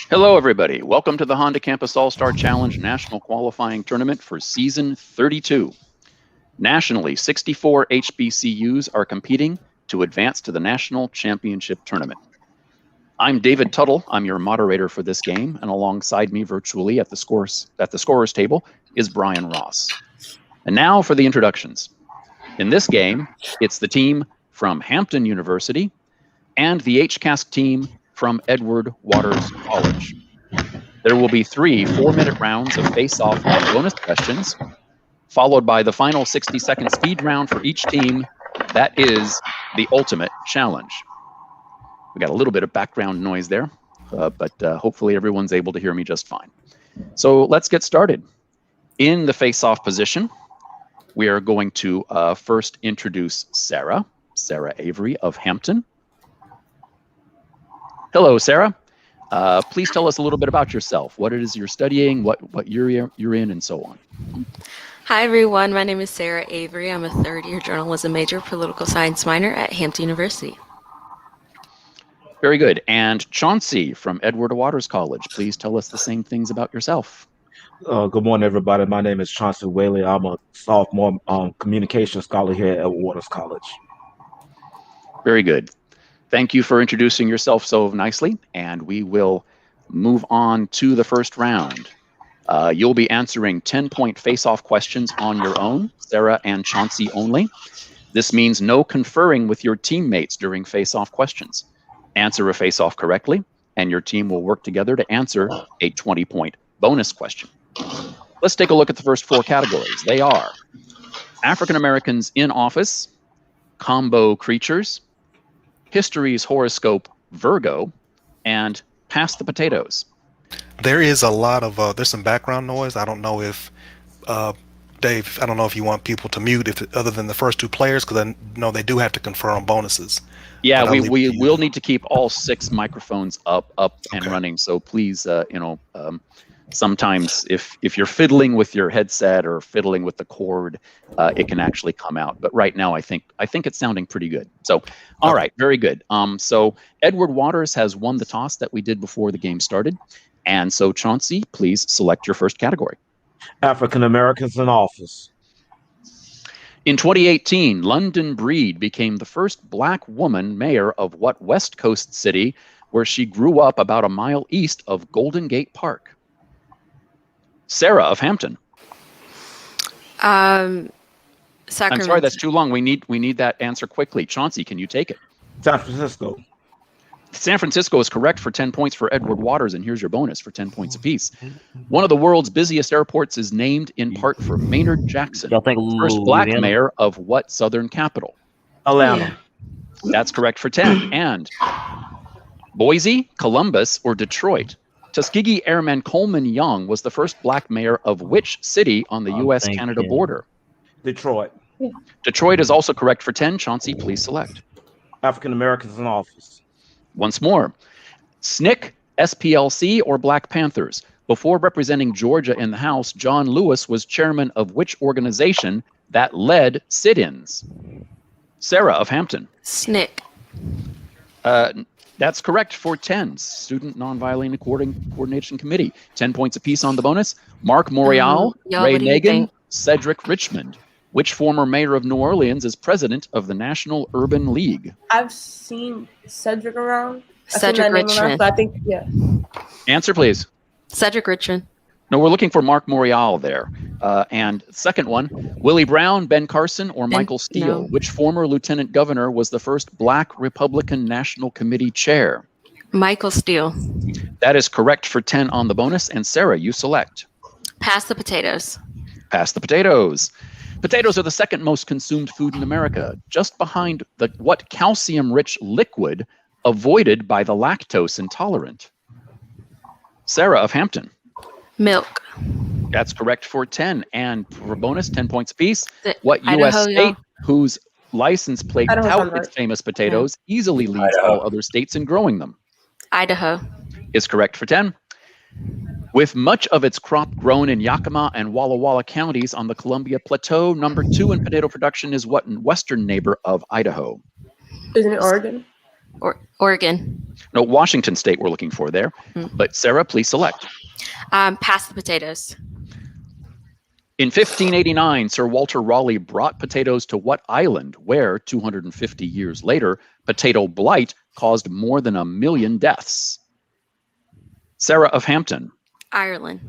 Hello, everybody. Welcome to the Honda Campus All-Star Challenge National Qualifying Tournament for Season 32. Nationally, 64 HBCUs are competing to advance to the National Championship Tournament. I'm David Tuttle. I'm your moderator for this game, and alongside me virtually at the scorer's table is Brian Ross. And now for the introductions. In this game, it's the team from Hampton University and the HCASC team from Edward Waters College. There will be 3 4-minute rounds of face-off and bonus questions, followed by the final 60-second speed round for each team. That is the ultimate challenge. We got a little bit of background noise there, but hopefully everyone's able to hear me just fine. So let's get started. In the face-off position, we are going to first introduce Sarah Avery of Hampton. Hello, Sarah. Please tell us a little bit about yourself. What it is you're studying, what year you're in, and so on. Hi, everyone. My name is Sarah Avery. I'm a third-year journalism major, political science minor at Hampton University. Very good. And Chauncey from Edward Waters College. Please tell us the same things about yourself. Good morning, everybody. My name is Chauncey Whaley. I'm a sophomore communication scholar here at Edward Waters College. Very good. Thank you for introducing yourself so nicely, and we will move on to the first round. You'll be answering 10-point face-off questions on your own, Sarah and Chauncey only. This means no conferring with your teammates during face-off questions. Answer a face-off correctly, and your team will work together to answer a 20-point bonus question. Let's take a look at the first 4 categories. They are African Americans in office, combo creatures, History's horoscope, Virgo, and Pass the Potatoes. There is a lot of, there's some background noise. I don't know if, Dave, I don't know if you want people to mute other than the first 2 players, because I know they do have to confer on bonuses. Yeah, we will need to keep all 6 microphones up and running. So please, sometimes if you're fiddling with your headset or fiddling with the cord, it can actually come out. But right now, I think it's sounding pretty good. So, all right, very good. So Edward Waters has won the toss that we did before the game started. And so Chauncey, please select your first category. African Americans in office. In 2018, London Breed became the first Black woman mayor of what West Coast city, where she grew up about a mile east of Golden Gate Park? Sarah of Hampton. Sacramento. I'm sorry, that's too long. We need that answer quickly. Chauncey, can you take it? San Francisco. San Francisco is correct for 10 points for Edward Waters, and here's your bonus for 10 points apiece. One of the world's busiest airports is named in part for Maynard Jackson, first Black mayor of what southern capital? Atlanta. That's correct for 10. And Boise, Columbus, or Detroit? Tuskegee Airman Coleman Young was the first Black mayor of which city on the U.S.-Canada border? Detroit. Detroit is also correct for 10. Chauncey, please select. African Americans in office. Once more. SNCC, SPLC, or Black Panthers? Before representing Georgia in the House, John Lewis was chairman of which organization that led sit-ins? Sarah of Hampton. SNCC. That's correct for 10. Student Nonviolent Coordination Committee. 10 points apiece on the bonus. Mark Morial, Ray Nagin, Cedric Richmond. Which former mayor of New Orleans is president of the National Urban League? I've seen Cedric around. Cedric Richmond. I think, yeah. Answer, please. Cedric Richmond. No, we're looking for Mark Morial there. And second one, Willie Brown, Ben Carson, or Michael Steele? No. Which former lieutenant governor was the first Black Republican National Committee chair? Michael Steele. That is correct for 10 on the bonus. And Sarah, you select. Pass the Potatoes. Pass the Potatoes. Potatoes are the second most consumed food in America, just behind what calcium-rich liquid avoided by the lactose intolerant? Sarah of Hampton. Milk. That's correct for 10. And for bonus, 10 points apiece. What Idaho, U.S. state yeah. whose license plate Idaho, tout Denver. its famous potatoes easily leads all other states in growing them? Idaho. Is correct for 10. With much of its crop grown in Yakima and Walla Walla counties on the Columbia Plateau, number 2 in potato production is what western neighbor of Idaho? Isn't it Oregon? Oregon. No, Washington State we're looking for there. But Sarah, please select. Pass the potatoes. In 1589, Sir Walter Raleigh brought potatoes to what island where, 250 years later, potato blight caused more than 1 million deaths? Sarah of Hampton. Ireland.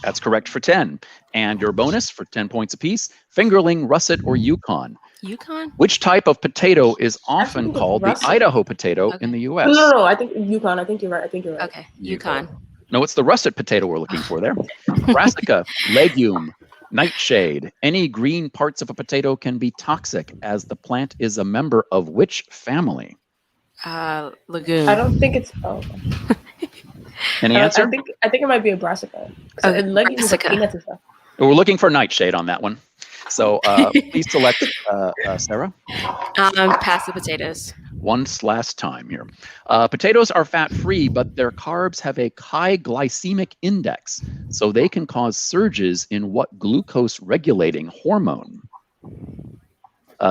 That's correct for 10. And your bonus for 10 points apiece, fingerling, russet, or Yukon. Yukon? Which type of potato is often think it's called the russet. Idaho potato in Okay. the No, U.S.? no, I think Yukon. I think you're right. I think you're right. Okay, Yukon. No, it's the russet potato we're looking for there. Brassica, legume, nightshade. Any green parts of a potato can be toxic as the plant is a member of which family? Lagoon. I don't think it's. Oh, Any answer? I think it might be a brassica. Okay, Legumes are brassica. peanuts and stuff. We're looking for nightshade on that one. So please select Sarah. Pass the potatoes. One last time here. Potatoes are fat-free, but their carbs have a high glycemic index, so they can cause surges in what glucose-regulating hormone?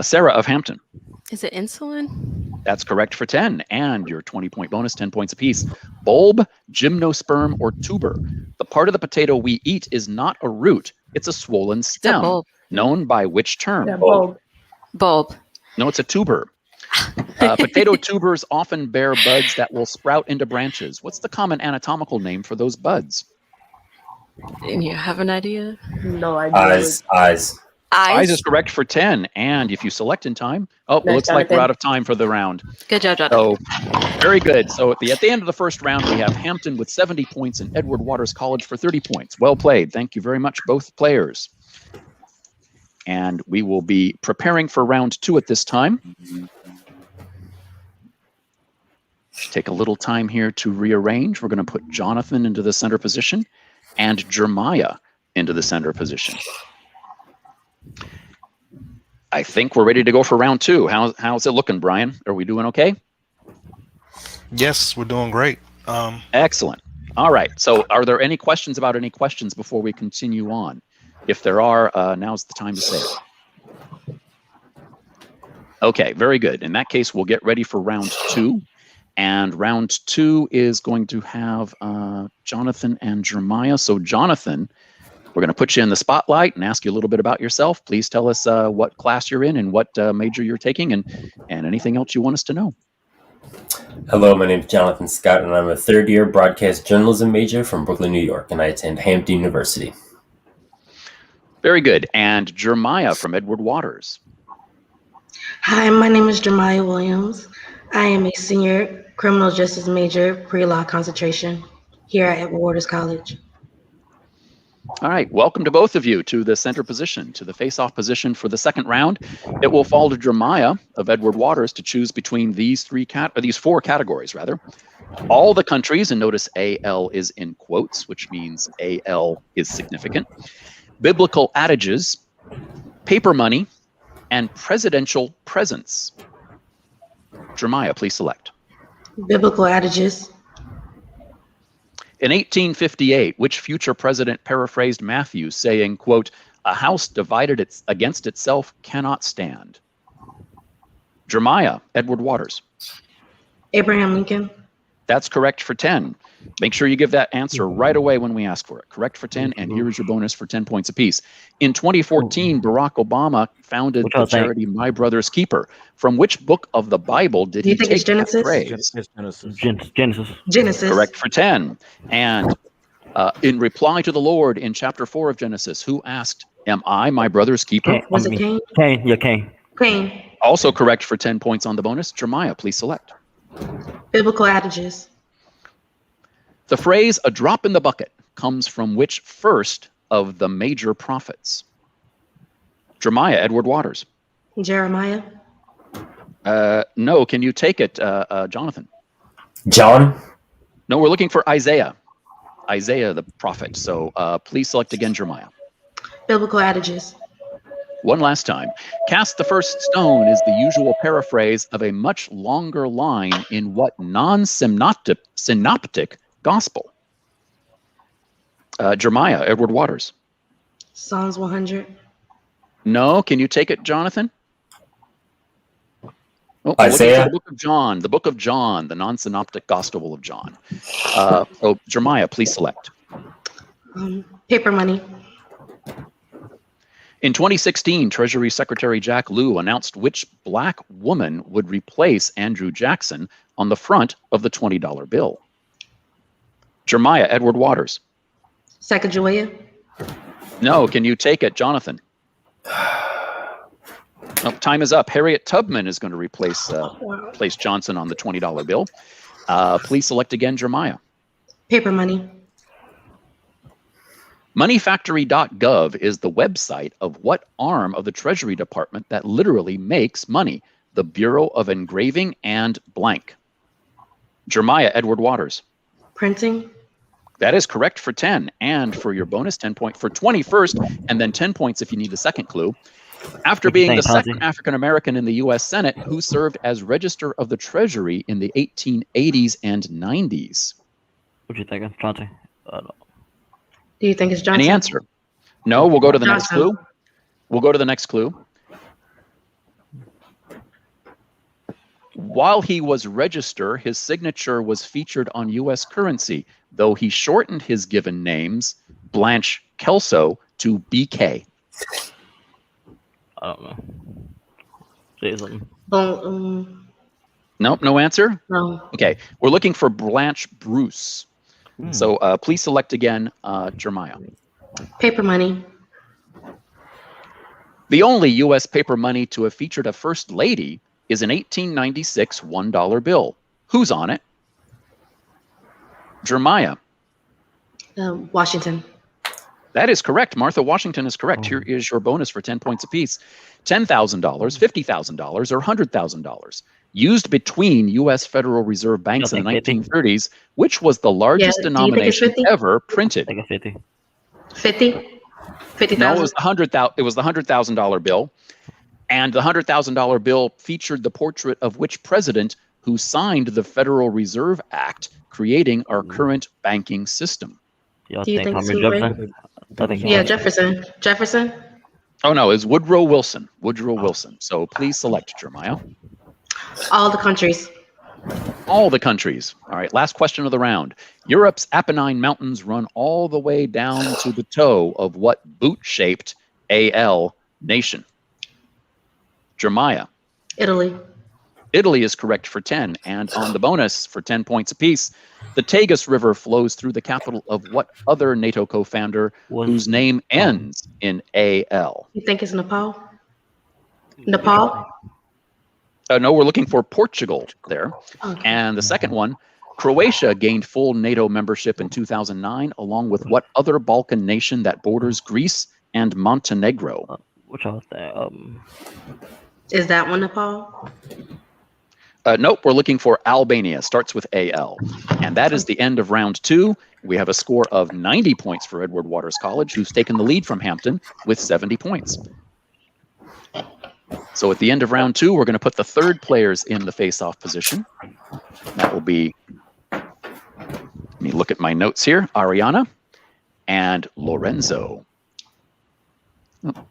Sarah of Hampton. Is it insulin? That's correct for 10. And your 20-point bonus, 10 points apiece. Bulb, gymnosperm, or tuber. The part of the potato we eat is not a root. It's a swollen stem. bulb. Known by which term? Yeah, bulb. Bulb. No, it's a tuber. Potato tubers often bear buds that will sprout into branches. What's the common anatomical name for those buds? And you have an idea? No idea. Eyes. Eyes is correct for 10. And if you select in time, it looks like we're out of time for the round. Good job, Jonathan. So, very good. So at the end of the first round, we have Hampton with 70 points and Edward Waters College for 30 points. Well played. Thank you very much, both players. And we will be preparing for round 2 at this time. Take a little time here to rearrange. We're going to put Jonathan into the center position and Jeremiah into the center position. I think we're ready to go for round 2. How's it looking, Brian? Are we doing okay? Yes, we're doing great. Excellent. All right. So are there any questions about any questions before we continue on? If there are, now's the time to say it. Okay, very good. In that case, we'll get ready for round 2. And round 2 is going to have Jonathan and Jeremiah. So Jonathan, we're going to put you in the spotlight and ask you a little bit about yourself. Please tell us what class you're in and what major you're taking and anything else you want us to know. Hello, my name is Jonathan Scott, and I'm a third-year broadcast journalism major from Brooklyn, New York, and I attend Hampton University. Very good. And Jeremiah from Edward Waters. Hi, my name is Jeremiah Williams. I am a senior criminal justice major, pre-law concentration, here at Edward Waters College. All right, welcome to both of you to the center position, to the face-off position for the second round. It will fall to Jeremiah of Edward Waters to choose between these four categories, rather. All the countries, and notice AL is in quotes, which means AL is significant. Biblical adages, paper money, and presidential presents. Jeremiah, please select. Biblical adages. In 1858, which future president paraphrased Matthew saying, quote, "A house divided against itself cannot stand"? Jeremiah, Edward Waters. Abraham Lincoln. That's correct for 10. Make sure you give that answer right away when we ask for it. Correct for 10, and here is your bonus for 10 points apiece. In 2014, Barack Obama founded the charity My Brother's Keeper. From which book of the Bible did he take that phrase? Genesis. Correct for 10. And in reply to the Lord in chapter 4 of Genesis, who asked, "Am I my brother's keeper?" Was it Cain? Cain, yeah, Cain. Cain. Also correct for 10 points on the bonus. Jeremiah, please select. Biblical adages. The phrase "a drop in the bucket" comes from which first of the major prophets? Jeremiah, Edward Waters. Jeremiah. No, can you take it, Jonathan? John? No, we're looking for Isaiah. Isaiah, the prophet. So please select again, Jeremiah. Biblical adages. One last time. Cast the first stone is the usual paraphrase of a much longer line in what non-synoptic gospel? Jeremiah, Edward Waters. Psalms 100. No, can you take it, Jonathan? Oh, we're looking for Isaiah? the book of John, the non-synoptic Gospel of John. So, Jeremiah, please select. Paper money. In 2016, Treasury Secretary Jack Lew announced which black woman would replace Andrew Jackson on the front of the $20 bill. Jeremiah, Edward Waters. Sacagawea. No, can you take it, Jonathan? Oh, time is up. Harriet Tubman is going to replace place Johnson on the $20 bill. Please select again, Jeremiah. Paper money. Moneyfactory.gov is the website of what arm of the Treasury Department that literally makes money? The Bureau of Engraving and blank. Jeremiah, Edward Waters. Printing. That is correct for 10. And for your bonus, 10 points for 20 first, and then 10 points if you need the second clue. After being the second African-American in the U.S. Senate who served as Register of the Treasury in the 1880s and 90s. What you thinking, Chauncey? Do you think it's Johnson? Any answer? No, we'll go to the next Johnson. clue. We'll go to the next clue. While he was register, his signature was featured on U.S. currency, though he shortened his given names, Blanche Kelso, to BK. I don't know. Say something. Nope, no answer? No. Okay, we're looking for Blanche Bruce. So please select again, Jeremiah. Paper money. The only U.S. paper money to have featured a first lady is an 1896 $1 bill. Who's on it? Jeremiah. Washington. That is correct. Martha Washington is correct. Here is your bonus for 10 points apiece. $10,000, $50,000, or $100,000. Used between U.S. Federal Reserve banks in the 1930s, which was the largest denomination ever printed. Take a 50. 50? 50,000? No, it was the $100,000 bill. And the $100,000 bill featured the portrait of which president who signed the Federal Reserve Act, creating our current banking system. Y'all Do you think think Thomas it's Jefferson? I think Yeah, Jefferson. Jefferson? Oh, no, it's Woodrow Wilson. Woodrow Wilson. So please select, Jeremiah. All the countries. All the countries. All right, last question of the round. Europe's Apennine Mountains run all the way down to the toe of what boot-shaped AL nation? Jeremiah. Italy. Italy is correct for 10. And on the bonus for 10 points apiece, the Tagus River flows through the capital of what other NATO co-founder whose name ends in AL? You think it's Nepal? Nepal? No, we're looking for Portugal there. Okay. And the second one, Croatia gained full NATO membership in 2009, along with what other Balkan nation that borders Greece and Montenegro? What y'all think? Is that one Nepal? Nope, we're looking for Albania. Starts with AL. And that is the end of round 2. We have a score of 90 points for Edward Waters College, who's taken the lead from Hampton with 70 points. So at the end of round 2, we're going to put the third players in the face-off position. That will be, let me look at my notes here, Ariana and Lorenzo. Oh,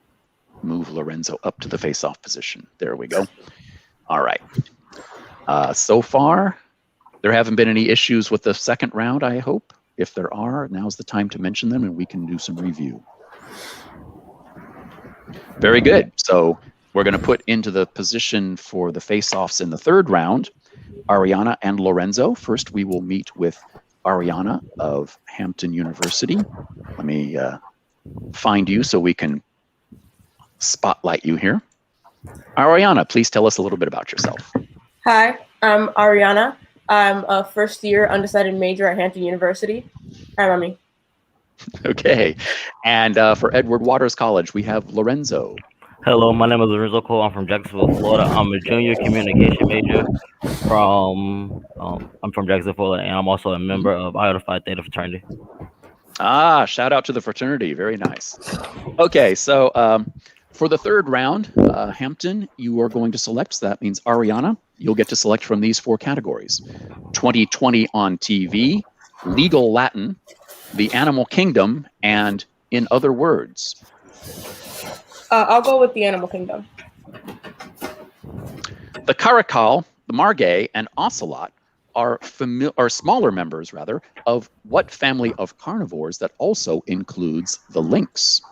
move Lorenzo up to the face-off position. There we go. All right. So far, there haven't been any issues with the second round, I hope. If there are, now's the time to mention them and we can do some review. Very good. So we're going to put into the position for the face-offs in the third round, Ariana and Lorenzo. First, we will meet with Ariana of Hampton University. Let me find you so we can spotlight you here. Ariana, please tell us a little bit about yourself. Hi, I'm Ariana. I'm a first-year undecided major at Hampton University. Hi, Mommy. Okay. And for Edward Waters College, we have Lorenzo. Hello, my name is Lorenzo Cole. I'm from Jacksonville, Florida. I'm a junior communication major I'm from Jacksonville, Florida, and I'm also a member of Iota Phi Theta fraternity. Ah, shout out to the fraternity. Very nice. Okay, so for the third round, Hampton, you are going to select. So that means Ariana, you'll get to select from these 4 categories: 2020 on TV, legal Latin, the animal kingdom, and in other words. I'll go with the Animal Kingdom. The caracal, the margay, and ocelot are smaller members, rather, of what family of carnivores that also includes the lynx?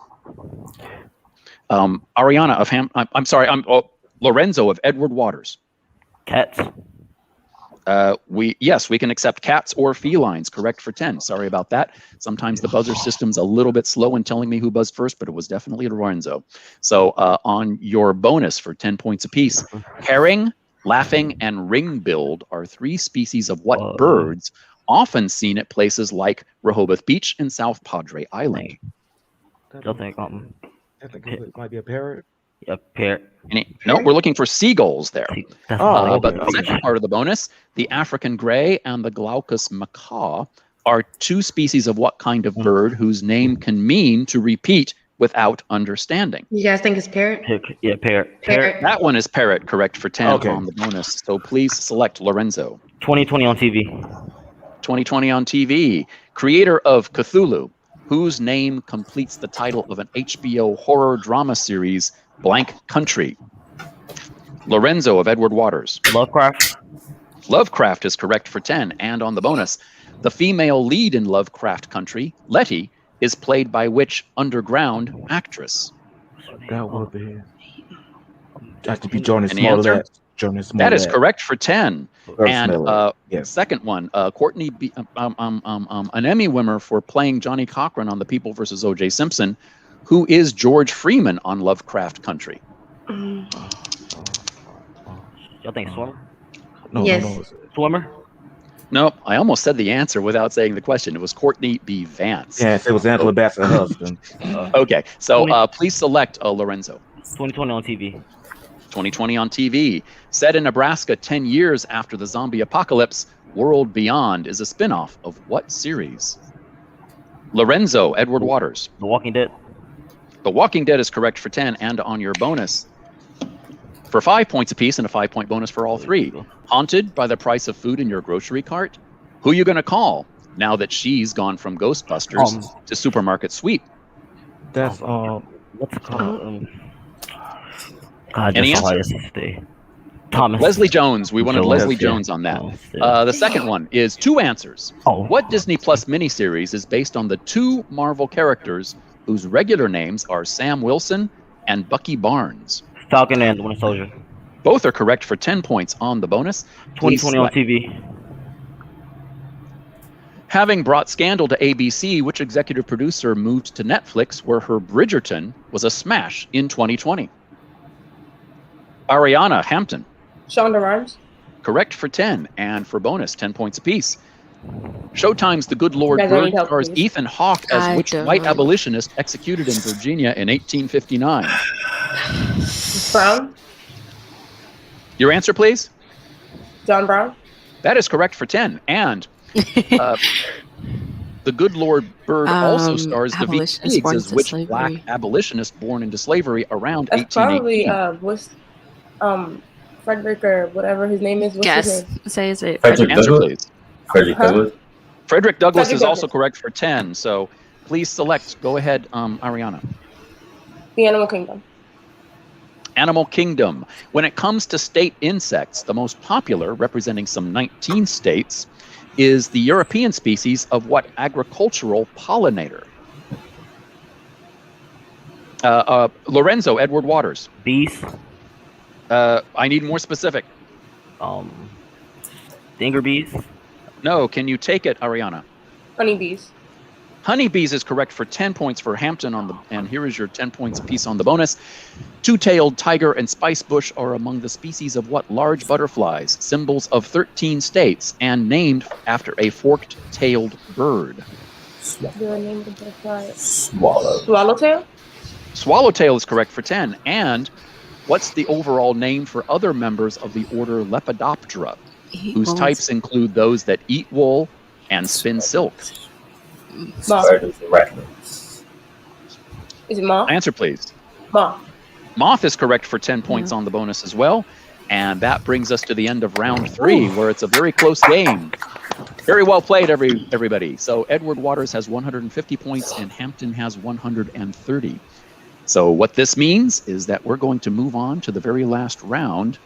Ariana of Lorenzo of Edward Waters. Cats. We can accept cats or felines. Correct for 10. Sorry about that. Sometimes the buzzer system's a little bit slow in telling me who buzzed first, but it was definitely Lorenzo. So on your bonus for 10 points apiece, herring, laughing, and ring-billed are 3 species of what birds often seen at places like Rehoboth Beach and South Padre Island? I think it might be a parrot. a parrot. No, we're looking for seagulls there. Oh, But okay. the second part of the bonus, the African gray and the Glaucus macaw are 2 species of what kind of bird whose name can mean to repeat without understanding? You guys think it's parrot? Yeah, parrot. Parrot. That one is parrot, correct for 10 Okay. on the bonus. So please select Lorenzo. 2020 on TV. 2020 on TV. Creator of Cthulhu, whose name completes the title of an HBO horror drama series, Blank Country? Lorenzo of Edward Waters. Lovecraft. Lovecraft is correct for 10. And on the bonus, the female lead in Lovecraft Country, Letty, is played by which underground actress? That would be. Has to be Johnny Any answer? Smollett. Johnny Smollett. That is correct for 10. Or And Smollett. Yes. second one, Courtney, an Emmy winner for playing Johnny Cochran on The People versus O.J. Simpson, who is George Freeman on Lovecraft Country? Y'all think swimmer? No, Yes. no. Swimmer? Nope, I almost said the answer without saying the question. It was Courtney B. Vance. Yes, it was Angela Bassett's husband. Okay, so please select Lorenzo. 2020 on TV. 2020 on TV. Set in Nebraska 10 years after the zombie apocalypse, World Beyond is a spin-off of what series? Lorenzo, Edward Waters. The Walking Dead. The Walking Dead is correct for 10, and on your bonus, for 5 points apiece and a 5-point bonus for all 3. Haunted by the price of food in your grocery cart? Who you going to call now that she's gone from Ghostbusters to Supermarket Sweep? That's What's it called? God, Any that's the answer? hardest day. Thomas. Leslie Jones. We wanted Jones, Leslie yeah. Jones on that. Oh, yeah. The second one is 2 answers. Oh. What Disney Plus miniseries is based on the 2 Marvel characters whose regular names are Sam Wilson and Bucky Barnes? Falcon and the Winter Soldier. Both are correct for 10 points on the bonus. Please 2020 on select. TV. Having brought Scandal to ABC, which executive producer moved to Netflix where her Bridgerton was a smash in 2020? Ariana, Hampton. Shonda Rhimes. Correct for 10, and for bonus, 10 points apiece. Showtime's The Good Lord You guys, I Bird need help, stars please. Ethan Hawke as I which don't. white abolitionist executed in Virginia in 1859? Brown. Your answer, please? John Brown. That is correct for 10. And The Good Lord Bird also stars David abolitionist Higgs born as into which slavery. black abolitionist born into slavery around That's probably 1818. Frederick or whatever his name is. What's his Guess. name? Say is it. Frederick Answer, Douglass. please. Frederick Huh? Douglass. Frederick Douglass Frederick is also Douglass. correct for 10. So please select. Go ahead, Ariana. The Animal Kingdom. Animal Kingdom. When it comes to state insects, the most popular, representing some 19 states, is the European species of what agricultural pollinator? Lorenzo, Edward Waters. Bees. I need more specific. Dinger bees. No, can you take it, Ariana? Honeybees. Honeybees is correct for 10 points for Hampton and here is your 10 points apiece on the bonus. Two-tailed tiger and spicebush are among the species of what large butterflies, symbols of 13 states, and named after a forked-tailed bird? The name of the butterfly. Swallow. Swallowtail. Swallowtail is correct for 10. And what's the overall name for other members of the order Lepidoptera, whose types include those that eat wool and spin silk? Moth. Spiders and arachnids. Is it moth? Answer, please. Moth. Moth is correct for 10 points on the bonus as well. And that brings us to the end of round 3, where it's a very close game. Very well played, everybody. So Edward Waters has 150 points and Hampton has 130. So what this means is that we're going to move on to the very last round,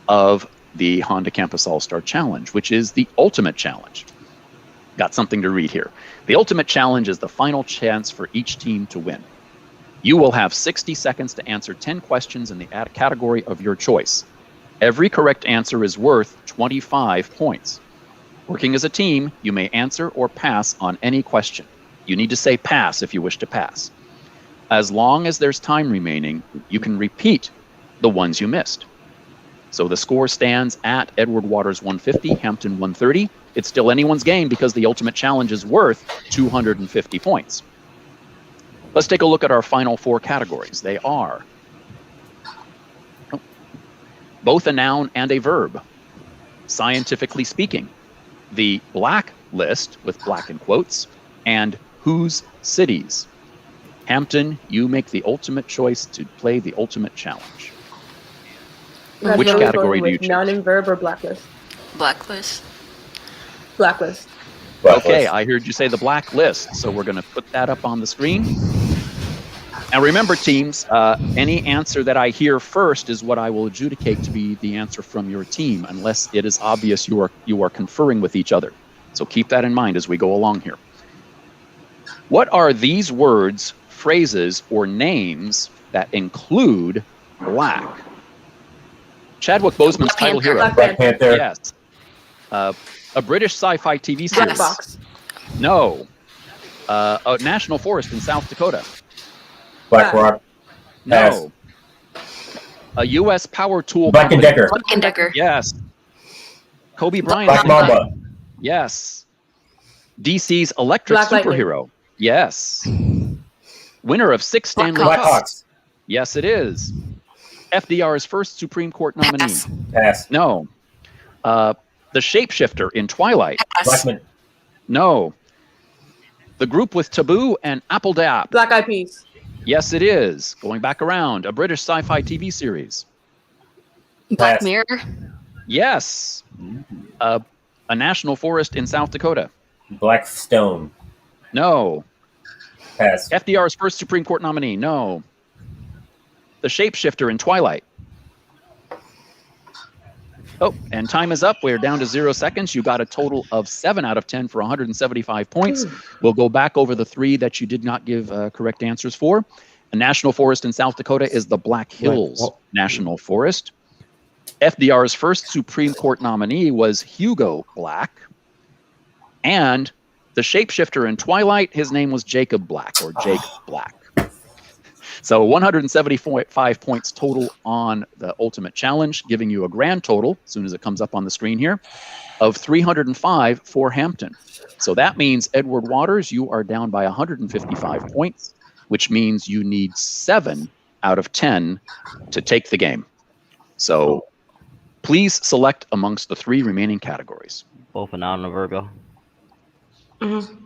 of the Honda Campus All-Star Challenge, which is the ultimate challenge. Got something to read here. The ultimate challenge is the final chance for each team to win. You will have 60 seconds to answer 10 questions in the category of your choice. Every correct answer is worth 25 points. Working as a team, you may answer or pass on any question. You need to say pass if you wish to pass. As long as there's time remaining, you can repeat the ones you missed. So the score stands at Edward Waters 150, Hampton 130. It's still anyone's game because the ultimate challenge is worth 250 points. Let's take a look at our final 4 categories. They are both a noun and a verb. Scientifically speaking, the black list, with black in quotes, and whose cities. Hampton, you make the ultimate choice to play the ultimate challenge. Which category do you choose? Noun and verb or blacklist? Blacklist. Blacklist. Okay, I heard you say the black list, so we're going to put that up on the screen. Now remember, teams, any answer that I hear first is what I will adjudicate to be the answer from your team, unless it is obvious you are conferring with each other. So keep that in mind as we go along here. What are these words, phrases, or names that include black? Chadwick Boseman's title hero. Black Panther. Yes. A British sci-fi TV series. Black Box. No. A national forest in South Dakota. Black Rock. No. A U.S. power tool Black and company. Decker. Black and Decker. Yes. Kobe Bryant. Black Mamba. Yes. DC's electric Black superhero. Yes. Winner of 6 Stanley Black Cups. Hawks. Yes, it is. FDR's first Supreme Court nominee. Pass. Pass. No. The shapeshifter in Twilight. Pass. Blackman. No. The group with Taboo and Apple Dap. Black Eyed Peas. Yes, it is. Going back around, a British sci-fi TV series. Black Pass. Mirror. Yes. A national forest in South Dakota. Black Stone. No. Pass. FDR's first Supreme Court nominee. No. The shapeshifter in Twilight. Oh, and time is up. We're down to 0 seconds. You got a total of 7 out of 10 for 175 points. We'll go back over the 3 that you did not give correct answers for. A national forest in South Dakota is the Black Hills National Forest. FDR's first Supreme Court nominee was Hugo Black. And the shapeshifter in Twilight, his name was Jacob Black, or Jake Black. So 175 points total on the ultimate challenge, giving you a grand total, as soon as it comes up on the screen here, of 305 for Hampton. So that means, Edward Waters, you are down by 155 points, which means you need 7 out of 10 to take the game. So please select amongst the 3 remaining categories. Both a noun and a verb, yo. Mm-hmm.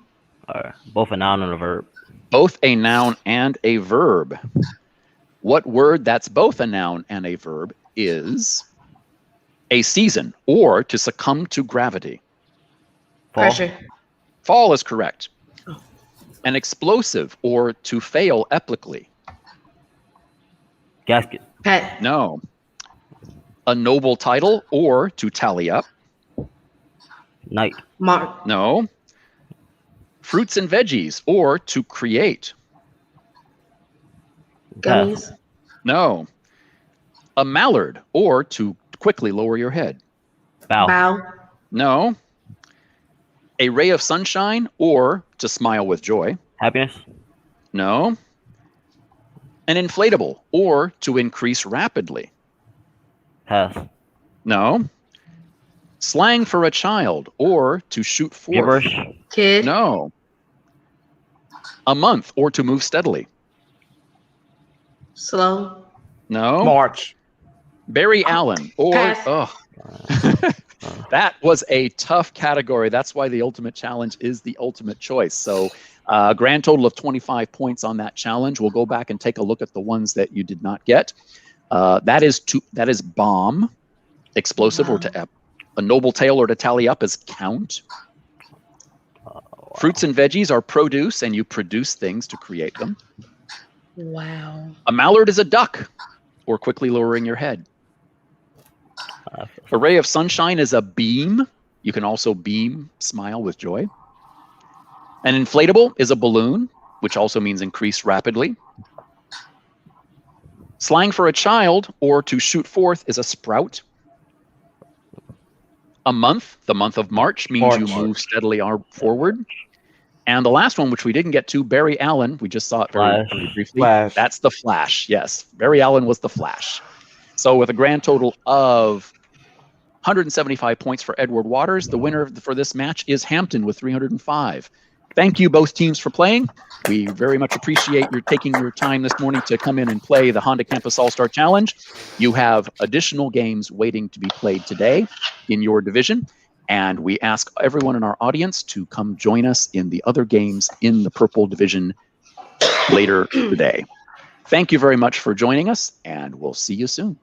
All right. Both a noun and a verb. Both a noun and a verb. What word that's both a noun and a verb is a season, or to succumb to gravity? Fall. Pressure. Fall is correct. An explosive, or to fail epically? Gasket. Pet. No. A noble title, or to tally up? Night. Mark. No. Fruits and veggies, or to create? Gummies. No. A mallard, or to quickly lower your head? Bow. Bow. No. A ray of sunshine, or to smile with joy? Happiness. No. An inflatable, or to increase rapidly? Pass. No. Slang for a child, or to shoot forth? Gibberish. Kid. No. A month, or to move steadily? Slow. No. March. Barry Allen, or Pass. That was a tough category. That's why the ultimate challenge is the ultimate choice. So grand total of 25 points on that challenge. We'll go back and take a look at the ones that you did not get. That is bomb, explosive, or to a noble tale, or to tally up is count. Fruits and veggies are produce, and you produce things to create them. Wow. A mallard is a duck, or quickly lowering your head. A ray of sunshine is a beam. You can also beam, smile with joy. An inflatable is a balloon, which also means increase rapidly. Slang for a child or to shoot forth is a sprout. A month, the month of March, means you move steadily forward. And the last one, which we didn't get to, Barry Allen, we just saw it very briefly. Flash. That's the Flash, yes. Barry Allen was the Flash. So with a grand total of 175 points for Edward Waters, the winner for this match is Hampton with 305. Thank you both teams for playing. We very much appreciate your taking your time this morning to come in and play the Honda Campus All-Star Challenge. You have additional games waiting to be played today in your division, and we ask everyone in our audience to come join us in the other games in the Purple Division later today. Thank you very much for joining us, and we'll see you soon.